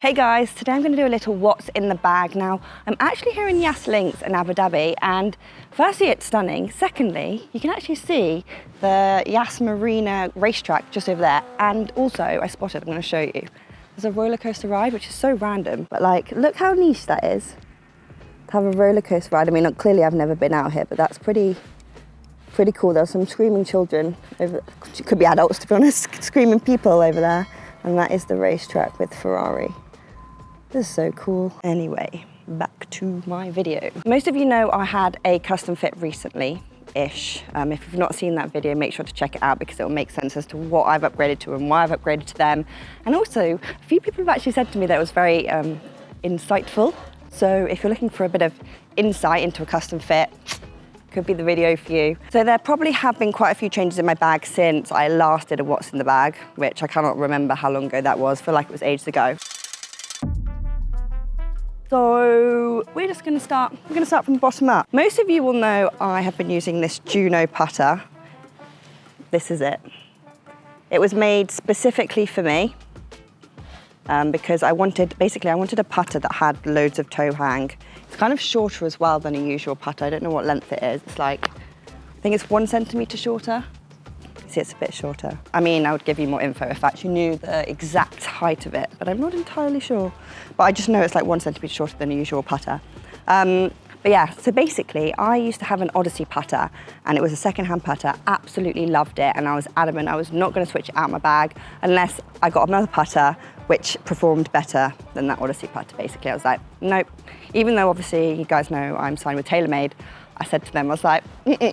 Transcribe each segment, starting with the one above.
Hey guys, today I'm going to do a little what's in the bag. Now, I'm actually here in Yas Links in Abu Dhabi, and firstly it's stunning. Secondly, you can actually see the Yas Marina racetrack just over there, and also I spotted, I'm going to show you, there's a roller coaster ride, which is so random, but like, look how niche that is to have a roller coaster ride. I mean, clearly I've never been out here, but that's pretty cool. There's some screaming children over, could be adults to be honest, screaming people over there, and that is the racetrack with Ferrari. This is so cool. Anyway, back to my video. Most of you know I had a custom fit recently-ish. If you've not seen that video, make sure to check it out because it will make sense as to what I've upgraded to and why I've upgraded to them. And also, a few people have actually said to me that it was very insightful. So if you're looking for a bit of insight into a custom fit, could be the video for you. So there probably have been quite a few changes in my bag since I last did a what's in the bag, which I cannot remember how long ago that was. I feel like it was ages ago. So we're going to start from the bottom up. Most of you will know I have been using this Juno putter. This is it. It was made specifically for me because I wanted a putter that had loads of toe hang. It's kind of shorter as well than a usual putter. I don't know what length it is. It's like, I think it's 1 centimetre shorter. See, it's a bit shorter. I mean, I would give you more info if I actually knew the exact height of it, but I'm not entirely sure. But I just know it's like 1 centimetre shorter than a usual putter. But yeah, so basically, I used to have an Odyssey putter, and it was a second-hand putter. Absolutely loved it, and I was adamant I was not going to switch it out of my bag unless I got another putter which performed better than that Odyssey putter. Basically, I was like, nope. Even though obviously you guys know I'm signed with TaylorMade, I said to them, I was like,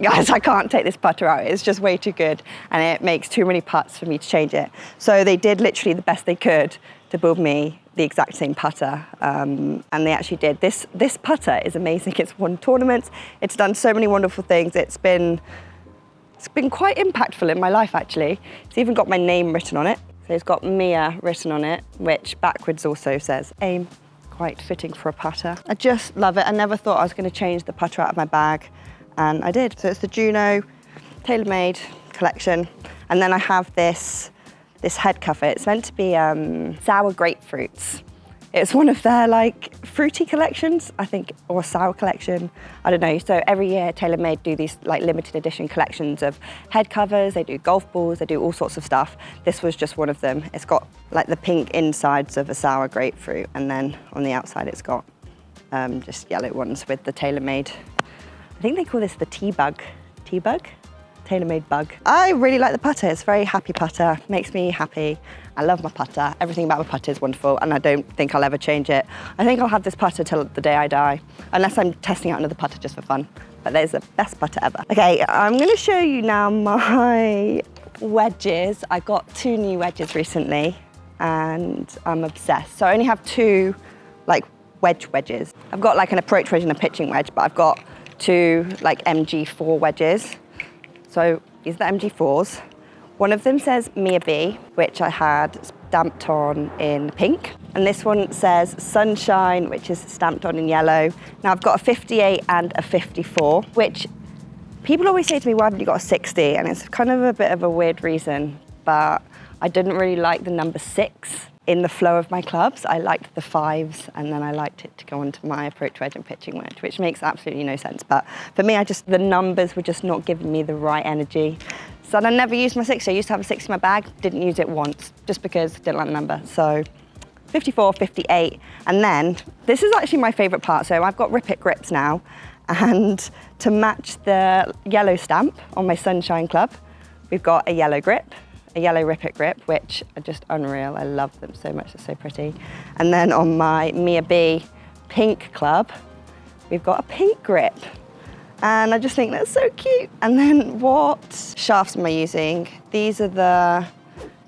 guys, I can't take this putter out. It's just way too good, and it makes too many putts for me to change it. So they did literally the best they could to build me the exact same putter, and they actually did. This putter is amazing. It's won tournaments. It's done so many wonderful things. It's been quite impactful in my life, actually. It's even got my name written on it. So it's got Mia written on it, which backwards also says aim. Quite fitting for a putter. I just love it. I never thought I was going to change the putter out of my bag, and I did. So it's the Juno TaylorMade collection, and then I have this head cover. It's meant to be sour grapefruits. It's one of their like fruity collections, I think, or sour collection. I don't know. So every year TaylorMade do these like limited edition collections of head covers. They do golf balls. They do all sorts of stuff. This was just one of them. It's got like the pink insides of a sour grapefruit, and then on the outside it's got just yellow ones with the TaylorMade. I think they call this the T-Bug. T-Bug? TaylorMade bug. I really like the putter. It's a very happy putter. Makes me happy. I love my putter. Everything about my putter is wonderful, and I don't think I'll ever change it. I think I'll have this putter till the day I die, unless I'm testing out another putter just for fun. But there's the best putter ever. Okay, I'm going to show you now my wedges. I got 2 new wedges recently, and I'm obsessed. So I only have 2 like wedges. I've got like an approach wedge and a pitching wedge, but I've got 2 like MG4 wedges. So these are the MG4s. One of them says Mia B, which I had stamped on in pink. And this one says Sunshine, which is stamped on in yellow. Now I've got a 58 and a 54, which people always say to me, why haven't you got a 60? And it's kind of a bit of a weird reason, but I didn't really like the number 6 in the flow of my clubs. I liked the 5s, and then I liked it to go onto my approach wedge and pitching wedge, which makes absolutely no sense. But for me, the numbers were just not giving me the right energy. So I never used my 60. I used to have a 60 in my bag, didn't use it once, just because I didn't like the number. So 54, 58, and then this is actually my favorite part. So I've got Rip It grips now, and to match the yellow stamp on my Sunshine club, we've got a yellow grip, a yellow Rip It grip, which are just unreal. I love them so much, they're so pretty. And then on my Mia B pink club, we've got a pink grip. And I just think that's so cute. And then what shafts am I using? These are the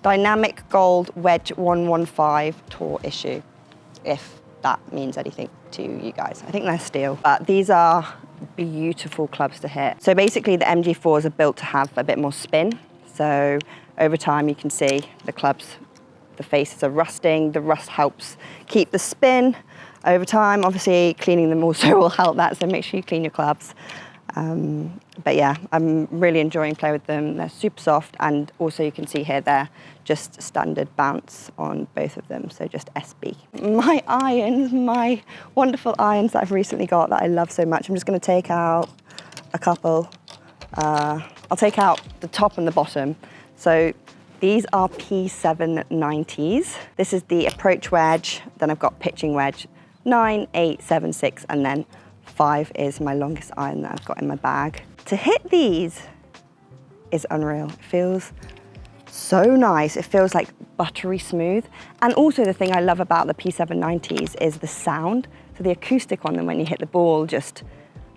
Dynamic Gold Wedge 115 Tour issue, if that means anything to you guys. I think they're steel, but these are beautiful clubs to hit. So basically the MG4s are built to have a bit more spin. So over time you can see the clubs, the faces are rusting. The rust helps keep the spin over time. Obviously cleaning them also will help that, so make sure you clean your clubs. And But yeah, I'm really enjoying playing with them. They're super soft, and also you can see here they're just standard bounce on both of them, so just SB. My irons, my wonderful irons that I've recently got that I love so much. I'm just going to take out a couple. I'll take out the top and the bottom. So these are P790s. This is the approach wedge, then I've got pitching wedge 9, 8, 7, 6, and then 5 is my longest iron that I've got in my bag. To hit these is unreal. It feels so nice. It feels like buttery smooth. And also the thing I love about the P790s is the sound. So the acoustic on them when you hit the ball just,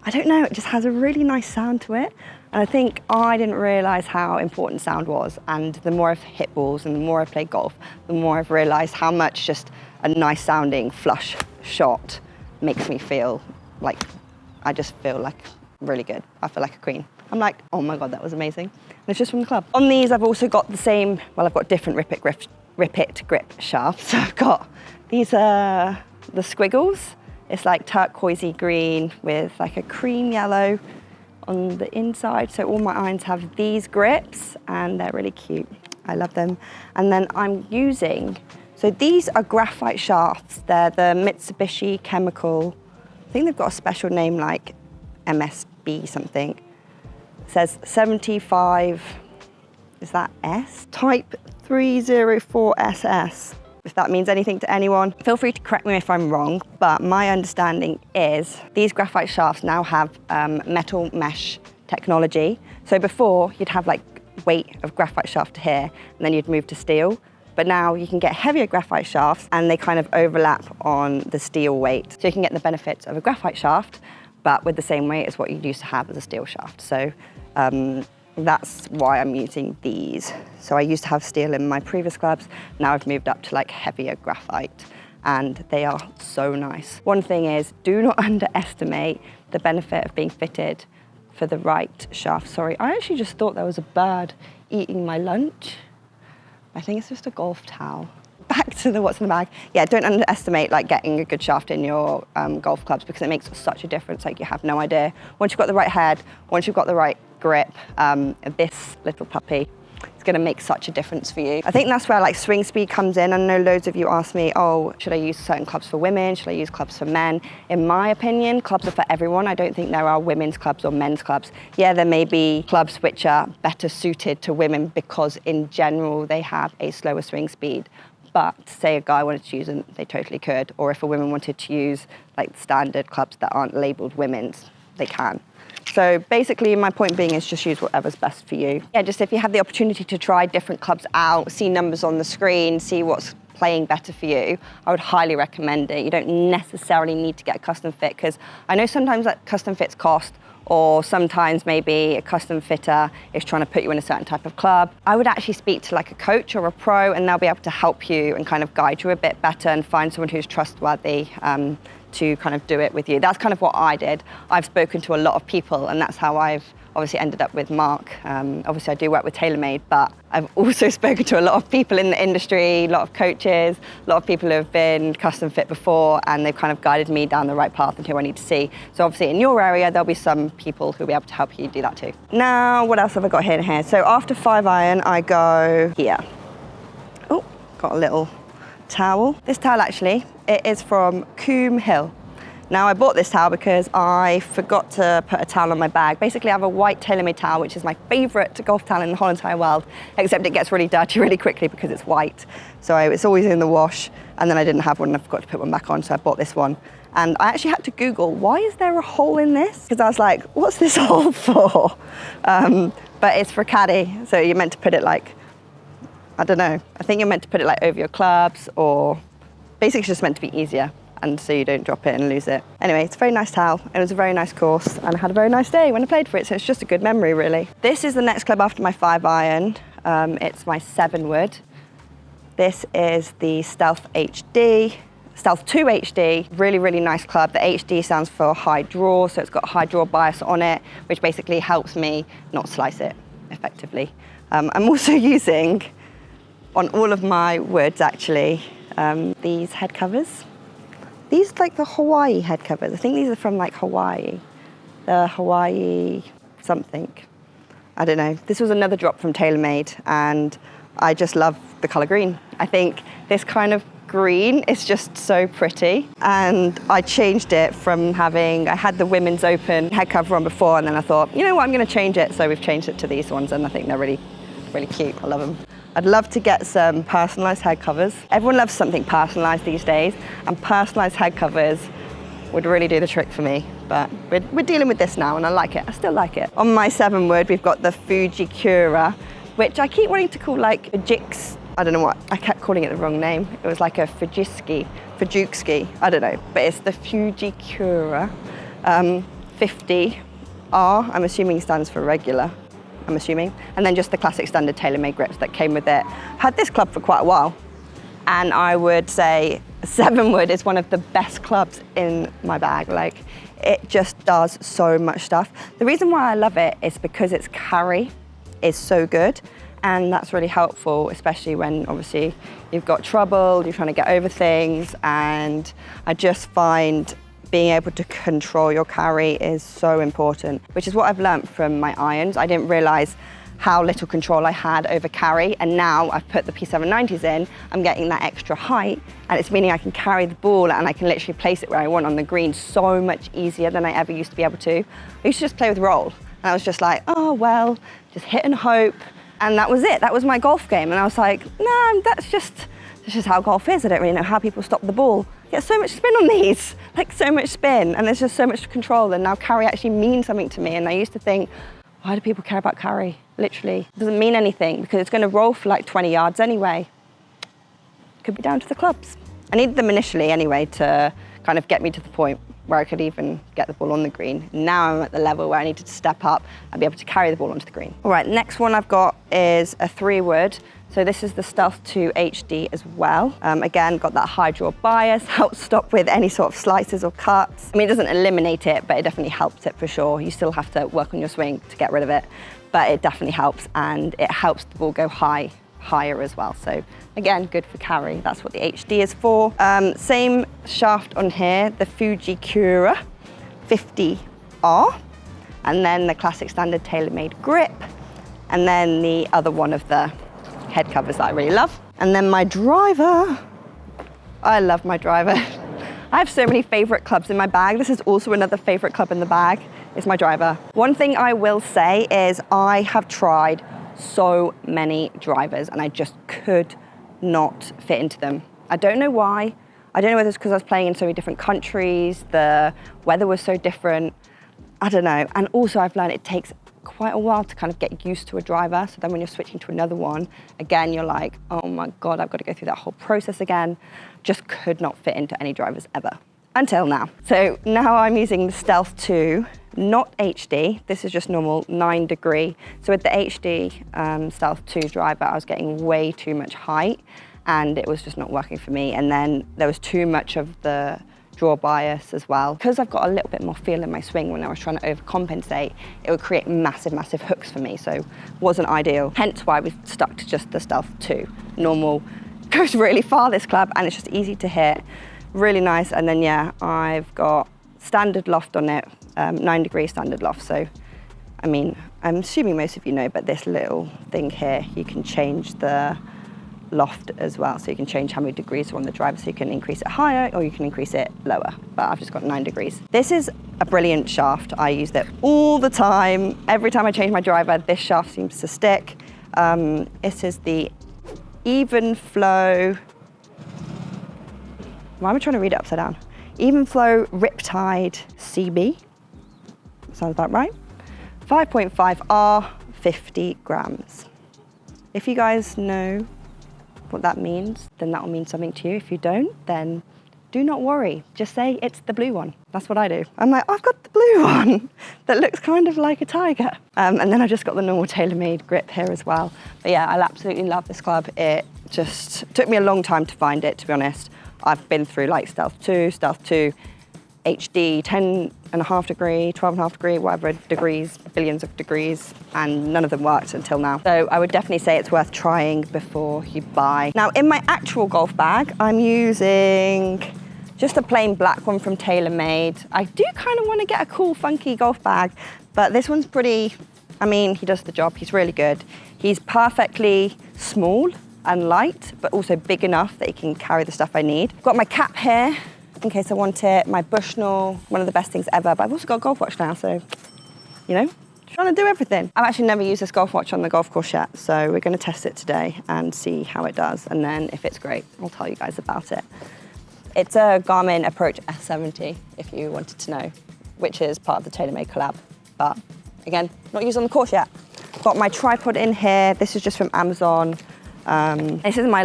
I don't know, it just has a really nice sound to it. And I think I didn't realize how important sound was. And the more I've hit balls and the more I play golf, the more I've realized how much just a nice sounding flush shot makes me feel like, I just feel like really good. I feel like a queen. I'm like, oh my God, that was amazing. And it's just from the club. On these, I've also got the same, well, I've got different Rip It grip shafts. So I've got these are the squiggles. It's like turquoisey green with like a cream yellow on the inside. So all my irons have these grips and they're really cute. I love them. And then I'm using, so these are graphite shafts. They're the Mitsubishi Chemical, I think they've got a special name like MSB something. It says 75, is that S? Type 304SS. If that means anything to anyone, feel free to correct me if I'm wrong, but my understanding is these graphite shafts now have metal mesh technology. So before you'd have like weight of graphite shaft to here, and then you'd move to steel. But now you can get heavier graphite shafts and they kind of overlap on the steel weight. So you can get the benefits of a graphite shaft, but with the same weight as what you used to have as a steel shaft. So that's why I'm using these. So I used to have steel in my previous clubs. Now I've moved up to like heavier graphite and they are so nice. One thing is, do not underestimate the benefit of being fitted for the right shaft. Sorry, I actually just thought there was a bird eating my lunch. I think it's just a golf towel. Back to the what's in the bag. Yeah, don't underestimate like getting a good shaft in your golf clubs because it makes such a difference. Like you have no idea. Once you've got the right head, once you've got the right grip, this little puppy is going to make such a difference for you. I think that's where like swing speed comes in. I know loads of you ask me, oh, should I use certain clubs for women? Should I use clubs for men? In my opinion, clubs are for everyone. I don't think there are women's clubs or men's clubs. Yeah, there may be clubs which are better suited to women because in general they have a slower swing speed. But say a guy wanted to use them, they totally could. Or if a woman wanted to use like standard clubs that aren't labeled women's, they can. So basically my point being is just use whatever's best for you. Yeah, just if you have the opportunity to try different clubs out, see numbers on the screen, see what's playing better for you, I would highly recommend it. You don't necessarily need to get a custom fit because I know sometimes that custom fits cost, or sometimes maybe a custom fitter is trying to put you in a certain type of club. I would actually speak to like a coach or a pro and they'll be able to help you and kind of guide you a bit better and find someone who's trustworthy to kind of do it with you. That's kind of what I did. I've spoken to a lot of people and that's how I've obviously ended up with Mark. Obviously I do work with TaylorMade, but I've also spoken to a lot of people in the industry, a lot of coaches, a lot of people who have been custom fit before, and they've kind of guided me down the right path and who I need to see. So obviously in your area, there'll be some people who'll be able to help you do that too. Now, what else have I got here and here? So after 5-iron, I go here. Oh, got a little towel. This towel actually, it is from Coombe Hill. Now I bought this towel because I forgot to put a towel on my bag. Basically I have a white TaylorMade towel, which is my favorite golf towel in the whole entire world, except it gets really dirty really quickly because it's white. So it's always in the wash, and then I didn't have one and I forgot to put one back on, so I bought this one. And I actually had to Google, why is there a hole in this? Because I was like, what's this hole for? But it's for caddy, so you're meant to put it like, I don't know, I think you're meant to put it like over your clubs, or basically it's just meant to be easier, and so you don't drop it and lose it. Anyway, it's a very nice towel. It was a very nice course, and I had a very nice day when I played for it, so it's just a good memory, really. This is the next club after my 5-iron. It's my 7-wood. This is the Stealth HD, Stealth 2 HD, really, really nice club. The HD stands for high draw, so it's got a high draw bias on it, which basically helps me not slice it effectively. I'm also using, on all of my woods actually, these head covers. These are like the Hawaii head covers. I think these are from like Hawaii. The Hawaii something. I don't know. This was another drop from TaylorMade, and I just love the color green. I think this kind of green is just so pretty, and I changed it from I had the women's open head cover on before, and then I thought, you know what, I'm going to change it. So we've changed it to these ones, and I think they're really, really cute. I love them. I'd love to get some personalized head covers. Everyone loves something personalized these days, and personalized head covers would really do the trick for me. But we're dealing with this now, and I like it. I still like it. On my 7 wood, we've got the Fujikura, which I keep wanting to call like a Jix. I don't know what, I kept calling it the wrong name. It was like a Fujitsu, I don't know, but it's the Fujikura 50R, I'm assuming stands for regular, and then just the classic standard TaylorMade grips that came with it. I've had this club for quite a while, and I would say 7 wood is one of the best clubs in my bag. Like, it just does so much stuff. The reason why I love it is because its carry is so good. And that's really helpful, especially when obviously you've got trouble, you're trying to get over things. And I just find being able to control your carry is so important, which is what I've learned from my irons. I didn't realize how little control I had over carry. And now I've put the P790s in, I'm getting that extra height, and it's meaning I can carry the ball and I can literally place it where I want on the green so much easier than I ever used to be able to. I used to just play with roll. And I was just like, oh, well, just hit and hope. And that was it. That was my golf game. And I was like, no, that's just how golf is. I don't really know how people stop the ball. You get so much spin on these, like so much spin, and there's just so much control. And now carry actually means something to me. And I used to think, why do people care about carry? Literally, it doesn't mean anything because it's going to roll for like 20 yards anyway. Could be down to the clubs. I needed them initially anyway to kind of get me to the point where I could even get the ball on the green. Now I'm at the level where I need to step up and be able to carry the ball onto the green. All right, next one I've got is a 3 wood. So this is the Stealth 2 HD as well. Again, got that high draw bias, helps stop with any sort of slices or cuts. I mean, it doesn't eliminate it, but it definitely helps it for sure. You still have to work on your swing to get rid of it, but it definitely helps, and it helps the ball go higher as well. So again, good for carry. That's what the HD is for. Same shaft on here, the Fujikura 50R, and then the classic standard TaylorMade grip, and then the other one of the head covers that I really love. And then my driver. I love my driver. I have so many favorite clubs in my bag. This is also another favorite club in the bag, is my driver. One thing I will say is I have tried so many drivers and I just could not fit into them. I don't know why. I don't know whether it's because I was playing in so many different countries, the weather was so different. I don't know. And also I've learned it takes quite a while to kind of get used to a driver. So then when you're switching to another one, again, you're like, oh my God, I've got to go through that whole process again. Just could not fit into any drivers ever, until now. So now I'm using the Stealth 2, not HD. This is just normal 9 degree. So with the HD Stealth 2 driver, I was getting way too much height and it was just not working for me. And then there was too much of the draw bias as well. Because I've got a little bit more feel in my swing when I was trying to overcompensate, it would create massive, massive hooks for me. So wasn't ideal. Hence why we've stuck to just the Stealth 2. Normal, goes really far this club and it's just easy to hit. Really nice. And then yeah, I've got standard loft on it, 9 degree standard loft. So, I mean, I'm assuming most of you know, but this little thing here, you can change the loft as well. So you can change how many degrees are on the driver, so you can increase it higher or you can increase it lower, but I've just got 9 degrees. This is a brilliant shaft. I use it all the time. Every time I change my driver, this shaft seems to stick. It is the Even Flow, why am I trying to read it upside down? Even Flow Riptide CB, sounds about right. 5.5 R, 50 grams. If you guys know what that means, then that will mean something to you. If you don't, then do not worry. Just say it's the blue one. That's what I do. I'm like, I've got the blue one that looks kind of like a tiger. And then I've just got the normal TaylorMade grip here as well. But yeah, I absolutely love this club. It just took me a long time to find it, to be honest. I've been through like Stealth 2, HD, 10.5 degree, 12.5 degree, whatever degrees, billions of degrees, and none of them worked until now. So I would definitely say it's worth trying before you buy. Now in my actual golf bag, I'm using just a plain black one from TaylorMade. I do kind of want to get a cool, funky golf bag, but this one's pretty, I mean, he does the job. He's really good. He's perfectly small and light, but also big enough that he can carry the stuff I need. Got my cap here in case I want it, my Bushnell, one of the best things ever, but I've also got a golf watch now, so, you know, trying to do everything. I've actually never used this golf watch on the golf course yet, so we're gonna test it today and see how it does, and then if it's great, I'll tell you guys about it. It's a Garmin Approach S70, if you wanted to know, which is part of the TaylorMade collab, but again, not used on the course yet. Got my tripod in here. This is just from Amazon. This is my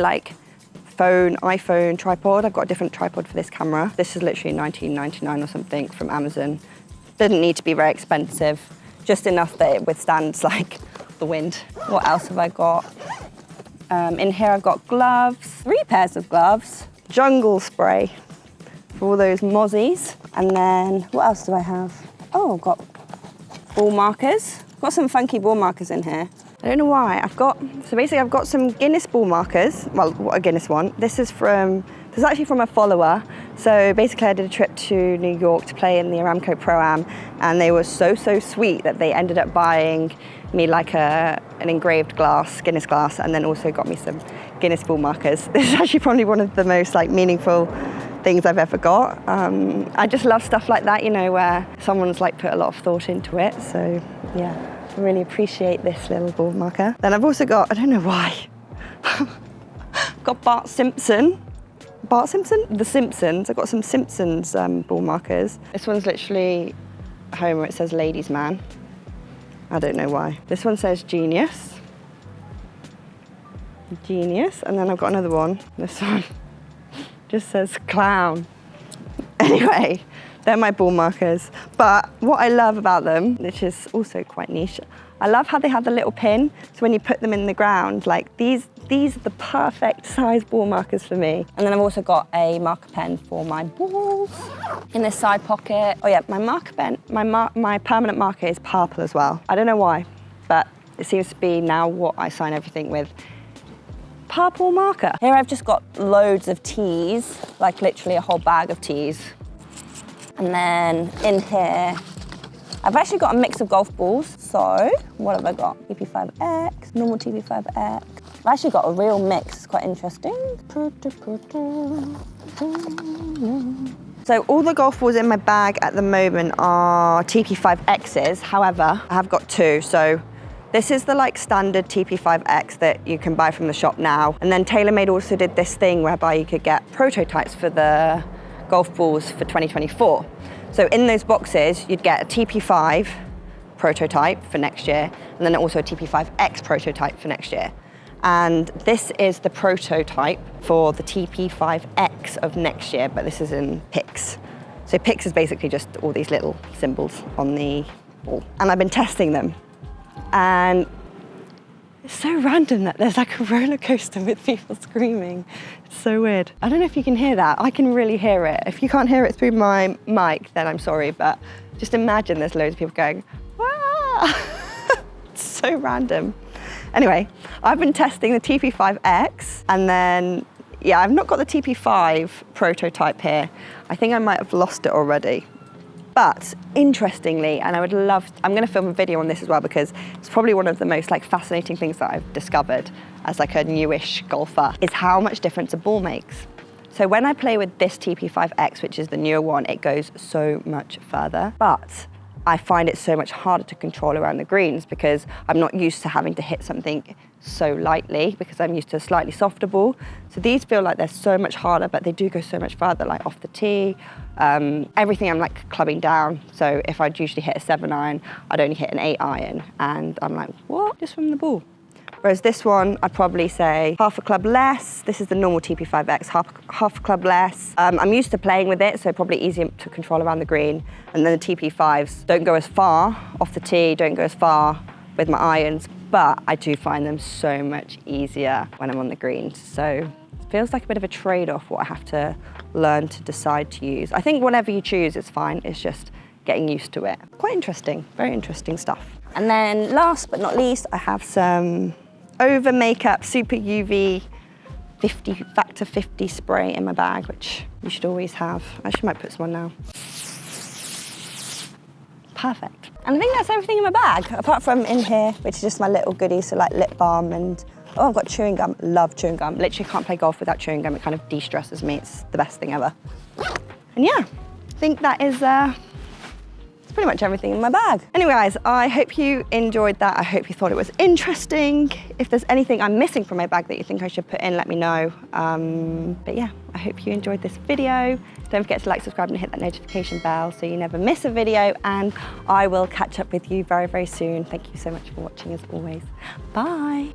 iPhone tripod. I've got a different tripod for this camera. This is literally $19.99 or something from Amazon. Doesn't need to be very expensive, just enough that it withstands like the wind. What else have I got? In here I've got gloves, 3 pairs of gloves, jungle spray for all those mozzies. And then what else do I have? Oh, I've got ball markers. Got some funky ball markers in here. I don't know why. I've got some Guinness ball markers. Well, what a Guinness one. This is actually from a follower. So basically I did a trip to New York to play in the Aramco Pro-Am, and they were so sweet that they ended up buying me like an engraved Guinness glass, and then also got me some Guinness ball markers. This is actually probably one of the most meaningful things I've ever got. I just love stuff like that, you know, where someone's put a lot of thought into it. So yeah. I really appreciate this little ball marker. Then I've also got, I don't know why, got Bart Simpson? The Simpsons. I've got some Simpsons ball markers. This one's literally Homer, it says ladies man. I don't know why. This one says genius. Genius, and then I've got another one. This one just says clown. Anyway. They're my ball markers. But what I love about them, which is also quite niche, I love how they have the little pin. So when you put them in the ground, these are the perfect size ball markers for me. And then I've also got a marker pen for my balls in this side pocket. Oh yeah, my marker pen, my permanent marker is purple as well. I don't know why, but it seems to be now what I sign everything with. Purple marker. Here I've just got loads of teas, literally a whole bag of teas. And then in here, I've actually got a mix of golf balls. So what have I got? TP5X, normal TP5X. I've actually got a real mix, it's quite interesting. So all the golf balls in my bag at the moment are TP5Xs. However, I have got 2. So this is the standard TP5X that you can buy from the shop now. And then TaylorMade also did this thing whereby you could get prototypes for the golf balls for 2024. So in those boxes, you'd get a TP5 prototype for next year, and then also a TP5X prototype for next year. And this is the prototype for the TP5X of next year, but this is in PIX. So PIX is basically just all these little symbols on the ball. And I've been testing them. And it's so random that there's a roller coaster with people screaming. It's so weird. I don't know if you can hear that. I can really hear it. If you can't hear it through my mic, then I'm sorry, but just imagine there's loads of people going, "Wah!" It's so random. Anyway, I've been testing the TP5X, and then, yeah, I've not got the TP5 prototype here. I think I might have lost it already. But interestingly, and I'm going to film a video on this as well, because it's probably one of the most fascinating things that I've discovered as a newish golfer, is how much difference a ball makes. So when I play with this TP5X, which is the newer one, it goes so much further. But I find it so much harder to control around the greens because I'm not used to having to hit something so lightly, because I'm used to a slightly softer ball. So these feel like they're so much harder, but they do go so much further, off the tee. Everything I'm clubbing down. So if I'd usually hit a 7-iron, I'd only hit an 8-iron. And I'm like, what? Just from the ball. Whereas this one, I'd probably say half a club less. This is the normal TP5X, half a club less. I'm used to playing with it, so probably easier to control around the green. And then the TP5s don't go as far off the tee, don't go as far with my irons, but I do find them so much easier when I'm on the greens. So it feels like a bit of a trade-off what I have to learn to decide to use. I think whatever you choose is fine, it's just getting used to it. Quite interesting, very interesting stuff. And then last but not least, I have some Over Makeup Super UV Factor 50 spray in my bag, which you should always have. I actually might put some on now. Perfect. And I think that's everything in my bag, apart from in here, which is just my little goodies, so like lip balm and, oh, I've got chewing gum. Love chewing gum. Literally can't play golf without chewing gum. It kind of de-stresses me. It's the best thing ever. And yeah, I think that is it's pretty much everything in my bag. Anyway, guys, I hope you enjoyed that. I hope you thought it was interesting. If there's anything I'm missing from my bag that you think I should put in, let me know. But yeah, I hope you enjoyed this video. Don't forget to like, subscribe, and hit that notification bell so you never miss a video. And I will catch up with you very, very soon. Thank you so much for watching as always. Bye.